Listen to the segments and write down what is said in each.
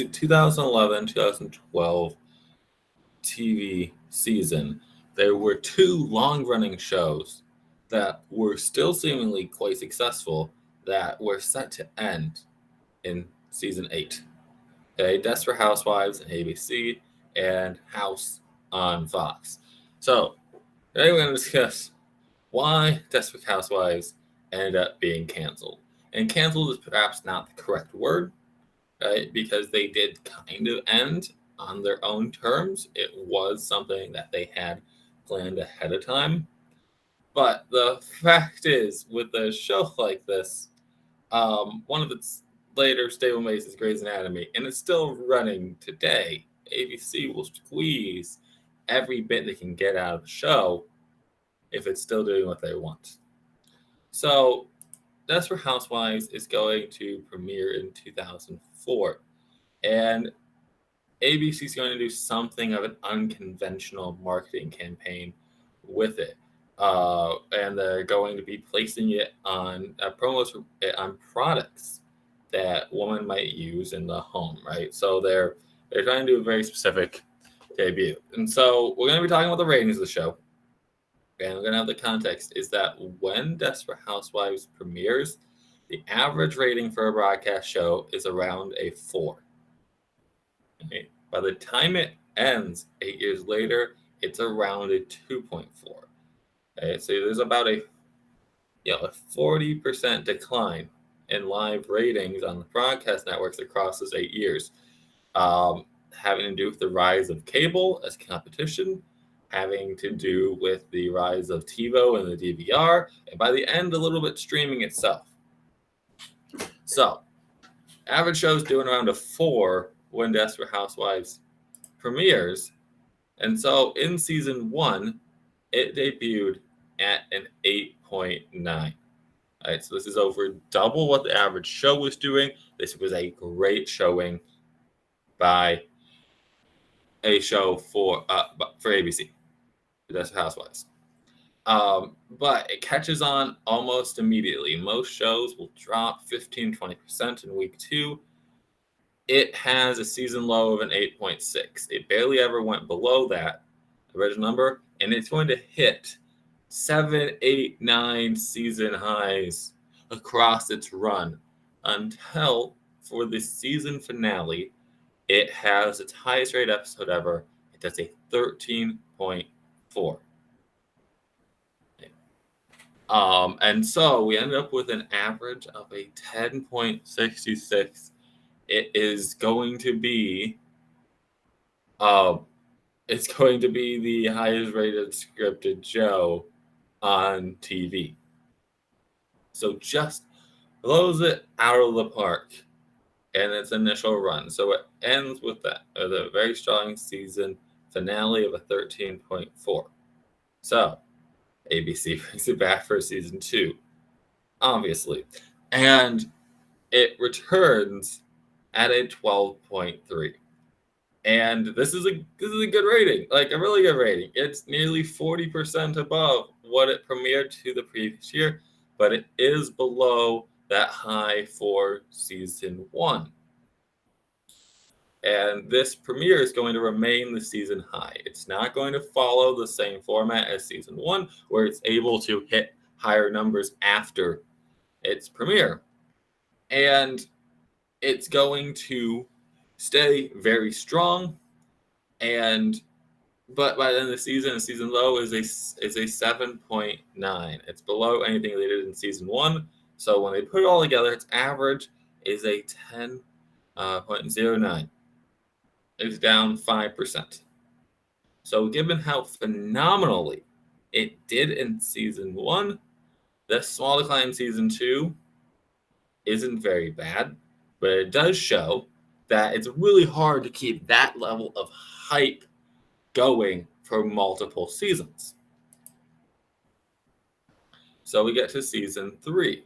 2011-2012 TV season, there were two long-running shows that were still seemingly quite successful that were set to end in season 8. Okay, Desperate Housewives on ABC and House on Fox. So, today we're going to discuss why Desperate Housewives ended up being canceled. And canceled is perhaps not the correct word, right? Because they did kind of end on their own terms. It was something that they had planned ahead of time. But the fact is, with a show like this, one of its later stablemates is Grey's Anatomy, and it's still running today. ABC will squeeze every bit they can get out of the show if it's still doing what they want. So, Desperate Housewives is going to premiere in 2004, and ABC is going to do something of an unconventional marketing campaign with it. And they're going to be placing it on promos on products that women might use in the home, right? So they're trying to do a very specific debut. And so we're going to be talking about the ratings of the show. And we're going to have the context is that when Desperate Housewives premieres, the average rating for a broadcast show is around a 4. Okay. By the time it ends 8 years later, it's around a 2.4. Okay. So there's about a 40% decline in live ratings on the broadcast networks across those 8 years, having to do with the rise of cable as competition, having to do with the rise of TiVo and the DVR, and by the end, a little bit streaming itself. So, average shows doing around a 4 when Desperate Housewives premieres. And so in season 1, it debuted at an 8.9. All right, so this is over double what the average show was doing. This was a great showing by a show for ABC, Desperate Housewives. But it catches on almost immediately. Most shows will drop 15-20% in week 2. It has a season low of an 8.6. It barely ever went below that original number, and it's going to hit 7, 8, 9 season highs across its run until, for the season finale, it has its highest rated episode ever. It does a 13.4. And so we ended up with an average of a 10.66. It is going to be it's going to be the highest rated scripted show on TV. So just blows it out of the park in its initial run. So it ends with that, with a very strong season finale of a 13.4. So ABC brings it back for season 2, obviously. And it returns at a 12.3. And this is a good rating, like a really good rating. It's nearly 40% above what it premiered to the previous year, but it is below that high for season 1. And this premiere is going to remain the season high. It's not going to follow the same format as season 1, where it's able to hit higher numbers after its premiere. And it's going to stay very strong, but by the end of the season low is a 7.9. It's below anything they did in season 1. So when they put it all together, its average is a 10.09. It's down 5%. So given how phenomenally it did in season 1, the small decline in season 2 isn't very bad, but it does show that it's really hard to keep that level of hype going for multiple seasons. So we get to season 3.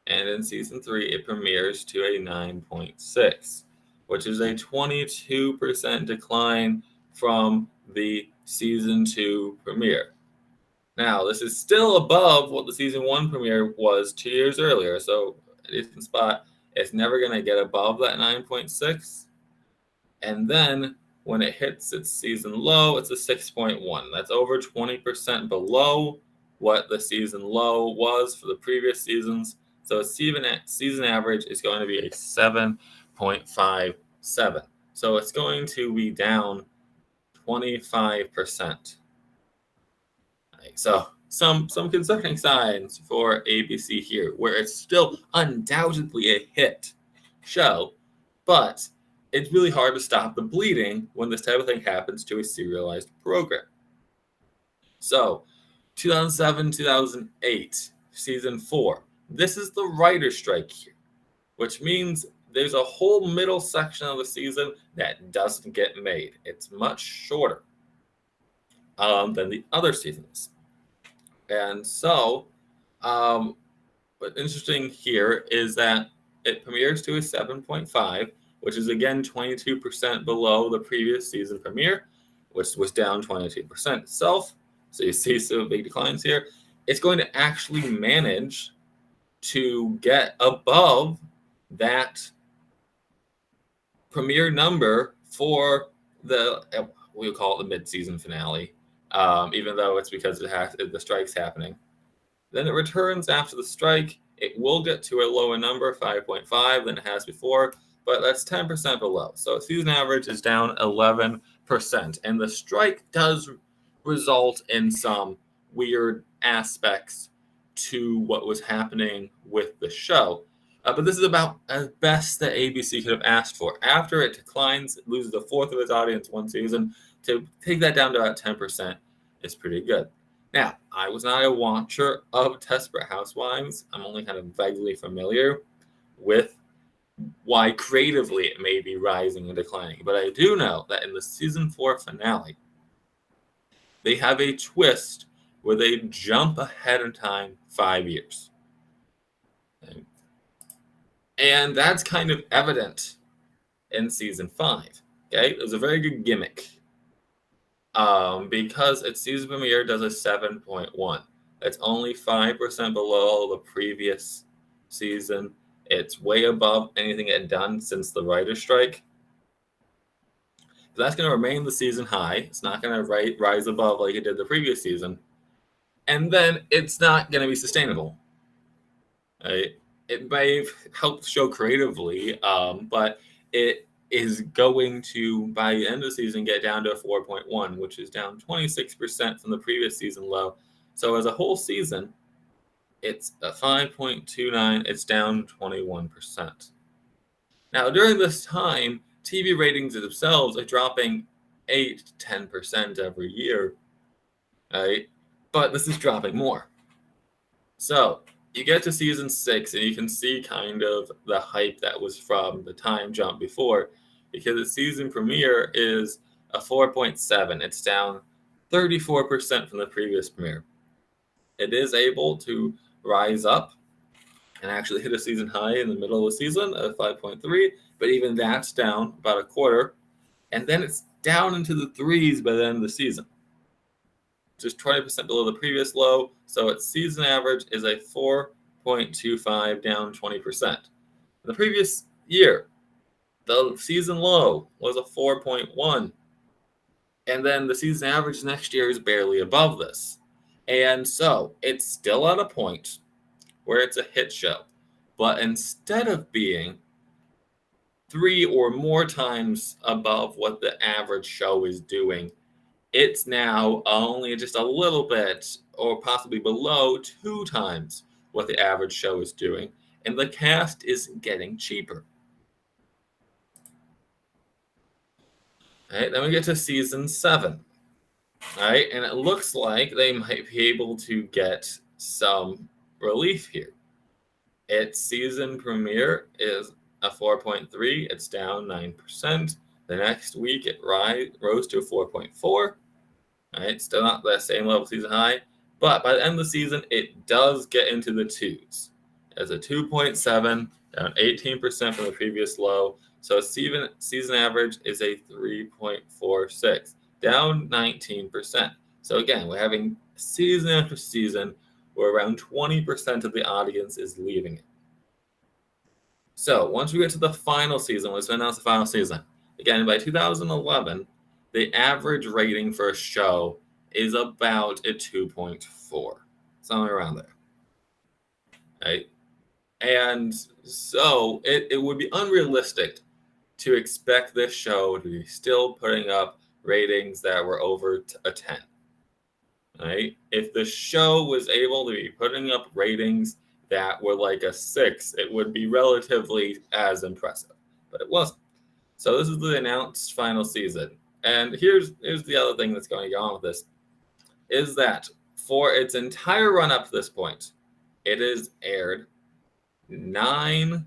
And in season 3, it premieres to a 9.6, which is a 22% decline from the season 2 premiere. Now, this is still above what the season 1 premiere was 2 years earlier, so a decent spot. It's never going to get above that 9.6, And then when it hits its season low, it's a 6.1. That's over 20% below what the season low was for the previous seasons. So season average is going to be a 7.57. So it's going to be down 25%. So some concerning signs for ABC here, where it's still undoubtedly a hit show, but it's really hard to stop the bleeding when this type of thing happens to a serialized program. So 2007, 2008, season 4. This is the writer's strike here, which means there's a whole middle section of the season that doesn't get made. It's much shorter than the other seasons. And so, what's interesting here is that it premieres to a 7.5, which is again 22% below the previous season premiere, which was down 22% itself. So you see some big declines here. It's going to actually manage to get above that premiere number for we'll call it the mid-season finale, even though it's because the strike's happening. Then it returns after the strike. It will get to a lower number, 5.5, than it has before, but that's 10% below. So season average is down 11%. And the strike does result in some weird aspects to what was happening with the show. But this is about as best that ABC could have asked for. After it declines, it loses a fourth of its audience one season. To take that down to about 10% is pretty good. Now, I was not a watcher of Desperate Housewives. I'm only kind of vaguely familiar with why creatively it may be rising and declining. But I do know that in the season 4 finale, they have a twist where they jump ahead in time 5 years. Okay. And that's kind of evident in season 5. Okay, it was a very good gimmick. Because its season premiere does a 7.1. That's only 5% below the previous season. It's way above anything it had done since the writer's strike. But that's going to remain the season high. It's not going to rise above like it did the previous season. And then it's not going to be sustainable. Right? It may help the show creatively, but it is going to, by the end of the season, get down to a 4.1, which is down 26% from the previous season low. So as a whole season, it's a 5.29. It's down 21%. Now, during this time, TV ratings themselves are dropping 8 to 10% every year, right? But this is dropping more. So you get to season 6, and you can see kind of the hype that was from the time jump before, because the season premiere is a 4.7. It's down 34% from the previous premiere. It is able to rise up and actually hit a season high in the middle of the season at 5.3, but even that's down about a quarter. And then it's down into the threes by the end of the season, just 20% below the previous low. So its season average is a 4.25, down 20%. The previous year, the season low was a 4.1. And then the season average next year is barely above this. And so it's still at a point where it's a hit show. But instead of being 3 or more times above what the average show is doing, it's now only just a little bit or possibly below 2 times what the average show is doing. And the cast is getting cheaper. All right, then we get to season 7. All right, and it looks like they might be able to get some relief here. Its season premiere is a 4.3. It's down 9%. The next week, it rose to a 4.4. All right, still not the same level season high, but by the end of the season, it does get into the 2s. It's a 2.7, down 18% from the previous low. So season average is a 3.46, down 19%. So again, we're having season after season where around 20% of the audience is leaving it. So once we get to the final season, let's announce the final season. Again, by 2011, the average rating for a show is about a 2.4, somewhere around there, right? And so it would be unrealistic to expect this show to be still putting up ratings that were over a 10, right? If the show was able to be putting up ratings that were like a 6, it would be relatively as impressive, but it wasn't. So this is the announced final season. And here's the other thing that's going on with this, is that for its entire run up to this point, it is aired 9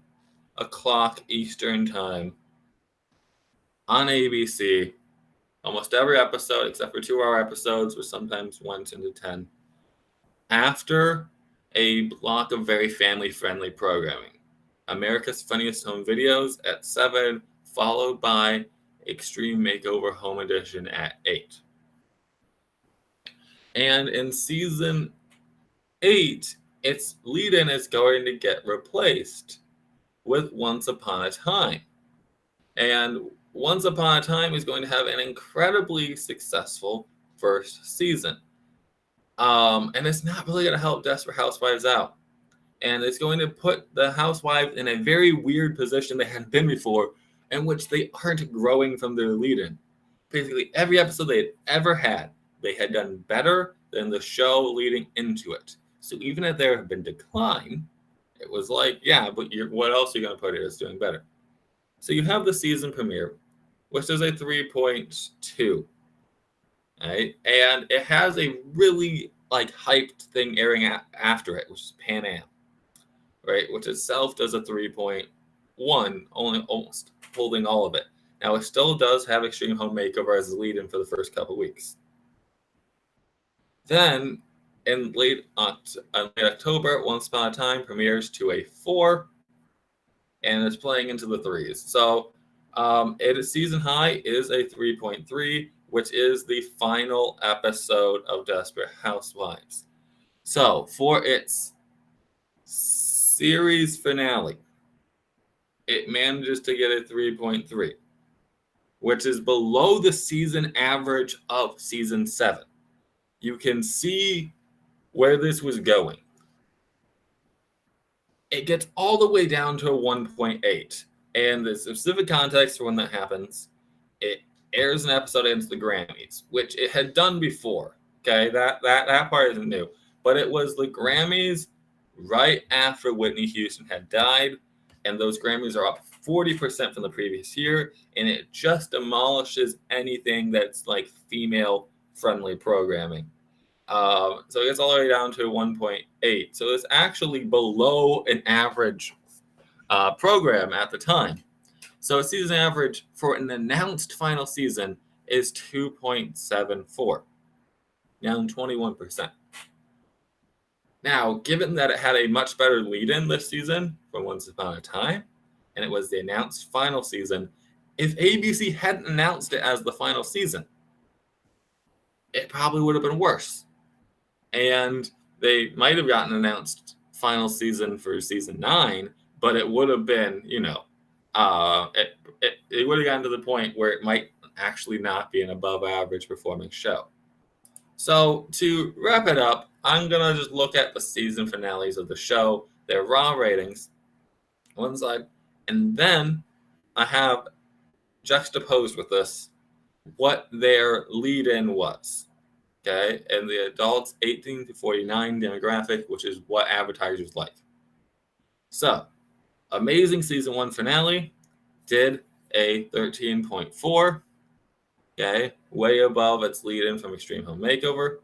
o'clock Eastern time on ABC. Almost every episode, except for 2-hour episodes, which sometimes went into 10, after a block of very family-friendly programming. America's Funniest Home Videos at 7, followed by Extreme Makeover Home Edition at 8. And in season 8, its lead-in is going to get replaced with Once Upon a Time. And Once Upon a Time is going to have an incredibly successful first season. And it's not really going to help Desperate Housewives out. And it's going to put the housewives in a very weird position they hadn't been before, in which they aren't growing from their lead-in. Basically, every episode they had ever had, they had done better than the show leading into it. So even if there had been decline, it was like, yeah, but what else are you going to put here that's doing better? So you have the season premiere, which is a 3.2, right? And it has a really hyped thing airing after it, which is Pan Am, right? Which itself does a 3.1, only almost holding all of it. Now, it still does have Extreme Home Makeover as the lead-in for the first couple weeks. Then, in late October, Once Upon a Time premieres to a 4, and it's playing into the 3s. So, season high is a 3.3, which is the final episode of Desperate Housewives. So, for its series finale, it manages to get a 3.3, which is below the season average of season 7. You can see where this was going. It gets all the way down to a 1.8. And the specific context for when that happens, it airs an episode into the Grammys, which it had done before. Okay, that part isn't new. But it was the Grammys right after Whitney Houston had died, and those Grammys are up 40% from the previous year, and it just demolishes anything that's like female-friendly programming. So it gets all the way down to 1.8. So it's actually below an average program at the time. So a season average for an announced final season is 2.74, down 21%. Now, given that it had a much better lead-in this season from Once Upon a Time, and it was the announced final season, if ABC hadn't announced it as the final season, it probably would have been worse. And they might have gotten announced final season for season 9, but it would have been, it would have gotten to the point where it might actually not be an above average performing show. So to wrap it up, I'm going to just look at the season finales of the show, their raw ratings, one side, and then I have juxtaposed with this what their lead-in was. Okay, and the adults 18 to 49 demographic, which is what advertisers like. So, amazing season 1 finale did a 13.4. Okay, way above its lead-in from Extreme Home Makeover.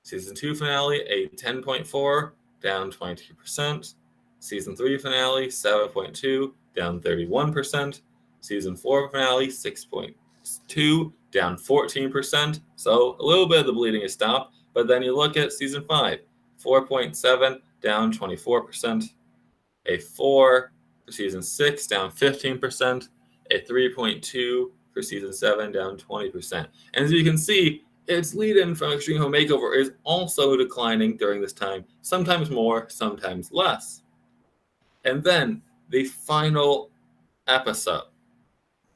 Season 2 finale, a 10.4, down 22%. Season 3 finale, 7.2, down 31%. Season 4 finale, 6.2, down 14%. So a little bit of the bleeding has stopped. But then you look at season 5, 4.7, down 24%. A 4 for season 6, down 15%. A 3.2 for season 7, down 20%. And as you can see, its lead-in from Extreme Home Makeover is also declining during this time, sometimes more, sometimes less. And then the final episode,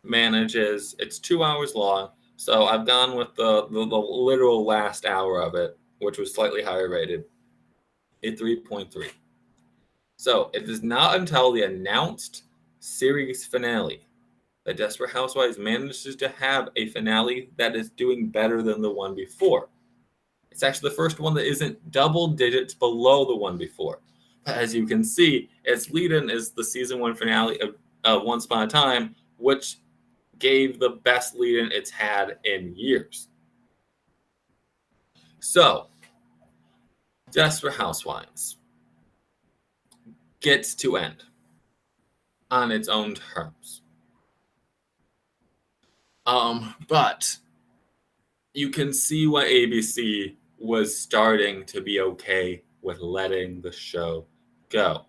manages, it's 2 hours long, so I've gone with the literal last hour of it, which was slightly higher rated, a 3.3. So it is not until the announced series finale that Desperate Housewives manages to have a finale that is doing better than the one before. It's actually the first one that isn't double digits below the one before. But as you can see, its lead-in is the season 1 finale of Once Upon a Time, which gave the best lead-in it's had in years. So, Desperate Housewives gets to end on its own terms. But you can see why ABC was starting to be okay with letting the show go.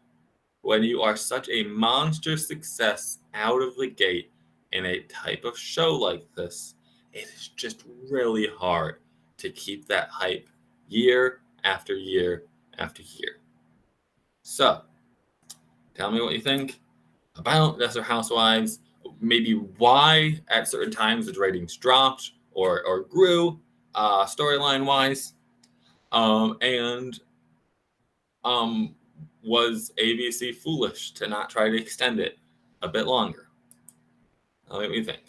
When you are such a monster success out of the gate in a type of show like this, it is just really hard to keep that hype year after year after year. So, tell me what you think about Desperate Housewives, maybe why at certain times the ratings dropped or grew storyline wise, and um, was ABC foolish to not try to extend it a bit longer? Tell me what you think.